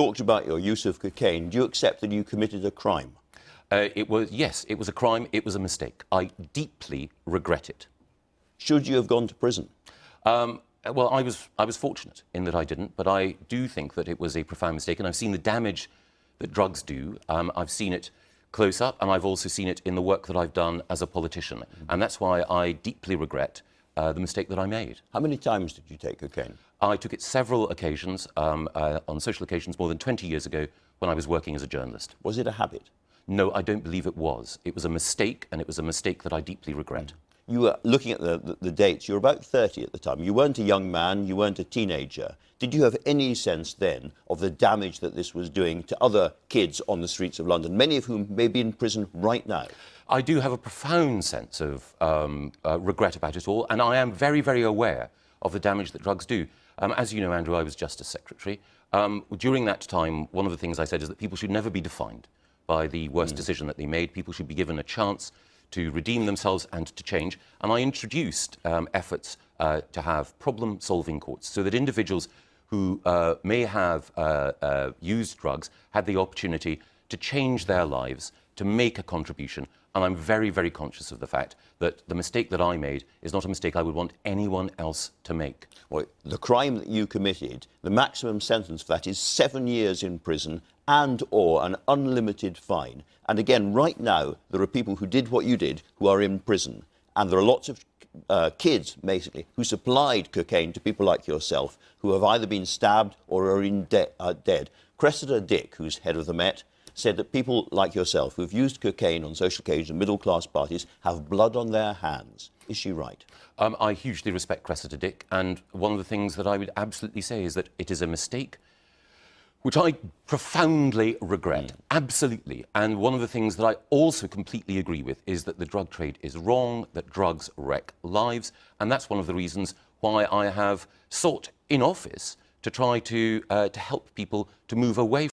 Talked about your use of cocaine. Do you accept that you committed a crime? Yes, it was a crime. It was a mistake. I deeply regret it. Should you have gone to prison? Well, I was fortunate in that I didn't, but I do think that it was a profound mistake, and I've seen the damage that drugs do. I've seen it close up, and I've also seen it in the work that I've done as a politician, and that's why I deeply regret the mistake that I made. How many times did you take cocaine? I took it several occasions, on social occasions, more than 20 years ago when I was working as a journalist. Was it a habit? No, I don't believe it was. It was a mistake, and it was a mistake that I deeply regret. You were looking at the dates. You were about 30 at the time. You weren't a young man. You weren't a teenager. Did you have any sense then of the damage that this was doing to other kids on the streets of London, many of whom may be in prison right now? I do have a profound sense of regret about it all, and I am very, very aware of the damage that drugs do. As you know, Andrew, I was Justice Secretary. During that time, one of the things I said is that people should never be defined by the worst decision that they made. People should be given a chance to redeem themselves and to change. And I introduced efforts to have problem-solving courts so that individuals who may have used drugs had the opportunity to change their lives, to make a contribution. And I'm very, very conscious of the fact that the mistake that I made is not a mistake I would want anyone else to make. Well, the crime that you committed, the maximum sentence for that is 7 years in prison and/or an unlimited fine. And again, right now, there are people who did what you did who are in prison. And there are lots of kids, basically, who supplied cocaine to people like yourself who have either been stabbed or are dead. Cressida Dick, who's head of the Met, said that people like yourself who've used cocaine on social occasions, middle-class parties, have blood on their hands. Is she right? I hugely respect Cressida Dick, and one of the things that I would absolutely say is that it is a mistake which I profoundly regret, absolutely. And one of the things that I also completely agree with is that the drug trade is wrong, that drugs wreck lives, and that's one of the reasons why I have sought in office to try to help people to move away